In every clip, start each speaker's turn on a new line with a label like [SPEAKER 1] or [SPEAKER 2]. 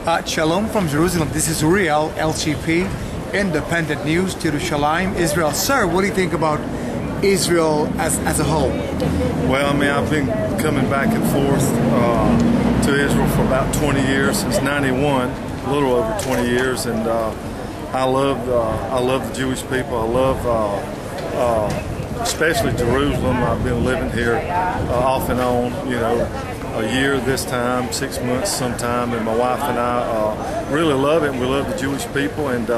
[SPEAKER 1] Shalom from Jerusalem. This is Uriel, LCP, Independent News, Jerusalem, Israel. Sir, what do you think about Israel as a whole?
[SPEAKER 2] Well, I mean, I've been coming back and forth to Israel for about 20 years, since '91, a little over 20 years, and I love the Jewish people. I love especially Jerusalem. I've been living here off and on, a year this time, 6 months sometime, and my wife and I really love it. We love the Jewish people, and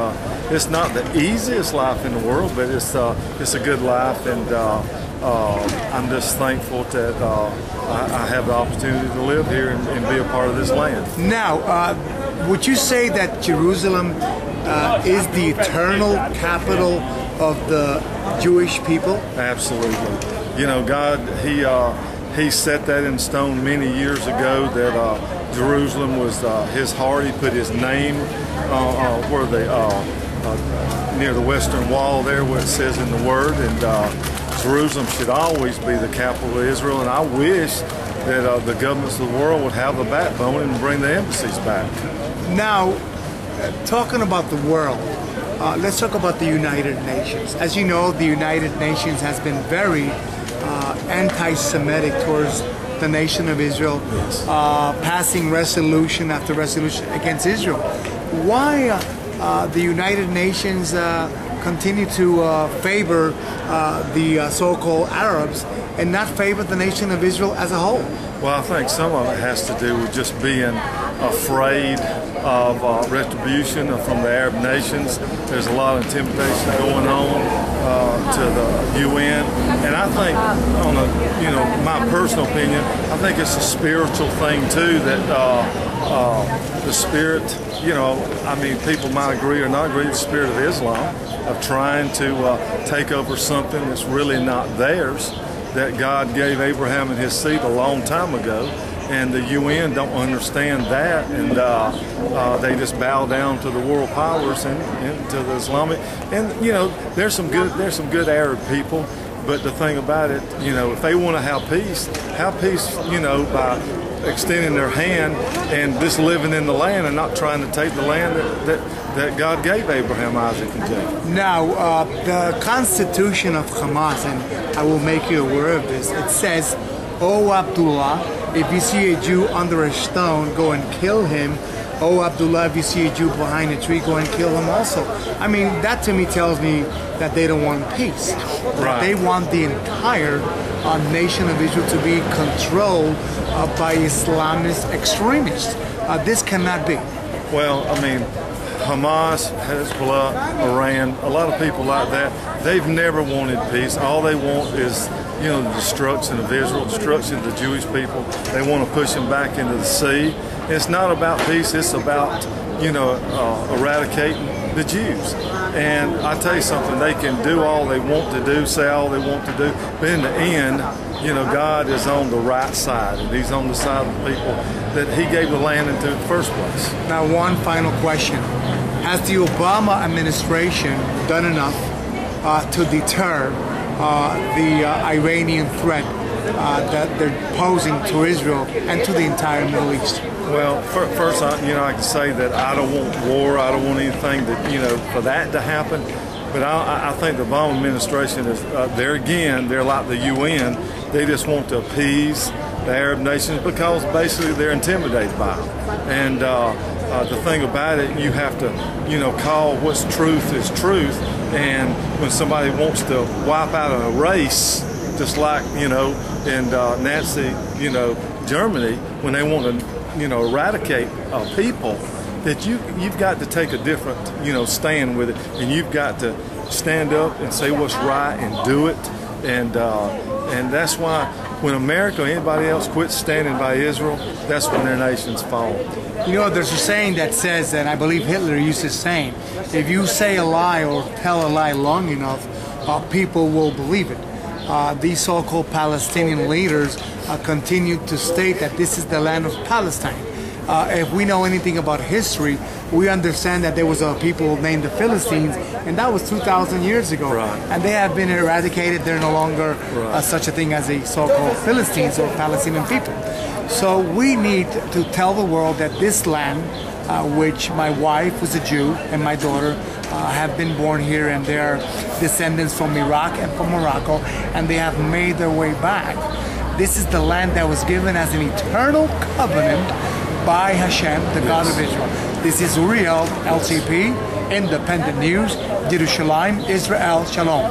[SPEAKER 2] it's not the easiest life in the world, but it's a good life, and I'm just thankful that I have the opportunity to live here and be a part of this land.
[SPEAKER 1] Now, would you say that Jerusalem is the eternal capital of the Jewish people?
[SPEAKER 2] Absolutely. God, He set that in stone many years ago, that Jerusalem was His heart. He put His name where near the Western Wall there, where it says in the Word, and Jerusalem should always be the capital of Israel. And I wish that the governments of the world would have the backbone and bring the embassies back.
[SPEAKER 1] Now, talking about the world, let's talk about the United Nations. As you know, the United Nations has been very anti-Semitic towards the nation of Israel, passing resolution after resolution against Israel. Why the United Nations continue to favor the so-called Arabs and not favor the nation of Israel as a whole?
[SPEAKER 2] Well, I think some of it has to do with just being afraid of retribution from the Arab nations. There's a lot of intimidation going on to the UN, and I think, on my personal opinion, I think it's a spiritual thing too. That the spirit, people might agree or not agree, the spirit of Islam, of trying to take over something that's really not theirs, that God gave Abraham and his seed a long time ago, and the UN don't understand that, and they just bow down to the world powers and to the Islamic. And there's some good Arab people, but the thing about it, if they want to have peace, by extending their hand and just living in the land and not trying to take the land that God gave Abraham, Isaac, and Jacob.
[SPEAKER 1] Now, the constitution of Hamas, and I will make you aware of this, it says, "O Abdullah, if you see a Jew under a stone, go and kill him. Oh, Abdullah, if you see a Jew behind a tree, go and kill him also." I mean, that to me tells me that they don't want peace.
[SPEAKER 2] Right.
[SPEAKER 1] They want the entire nation of Israel to be controlled by Islamist extremists. This cannot be.
[SPEAKER 2] Well, I mean, Hamas, Hezbollah, Iran, a lot of people like that, they've never wanted peace. All they want is the destruction of Israel, destruction of the Jewish people. They want to push them back into the sea. It's not about peace, it's about, eradicating the Jews. And I tell you something, they can do all they want to do, say all they want to do, but in the end, God is on the right side, and He's on the side of the people that He gave the land into in the first place.
[SPEAKER 1] Now, one final question. Has the Obama administration done enough to deter the Iranian threat that they're posing to Israel and to the entire Middle East?
[SPEAKER 2] Well, first, I can say that I don't want war. I don't want anything that, for that to happen. But I think the Obama administration is, they're like the UN. They just want to appease the Arab nations because basically they're intimidated by them. And the thing about it, you have to, call what's truth is truth. And when somebody wants to wipe out a race, just like, in Nazi, Germany, when they want to, eradicate people, that you've got to take a different, stand with it, and you've got to stand up and say what's right and do it, and that's why when America or anybody else quits standing by Israel, that's when their nations fall.
[SPEAKER 1] There's a saying that says, and I believe Hitler used this saying, if you say a lie or tell a lie long enough, people will believe it. These so-called Palestinian leaders continue to state that this is the land of Palestine. If we know anything about history, we understand that there was a people named the Philistines, and that was 2,000 years ago.
[SPEAKER 2] Right.
[SPEAKER 1] And they have been eradicated. They're no longer such a thing as a so-called Philistines or Palestinian people. So we need to tell the world that this land which my wife was a Jew and my daughter have been born here, and they are descendants from Iraq and from Morocco, and they have made their way back. This is the land that was given as an eternal covenant by Hashem, the God of Israel. This is Uriel, LCP, Independent News, Jerusalem, Israel, Shalom.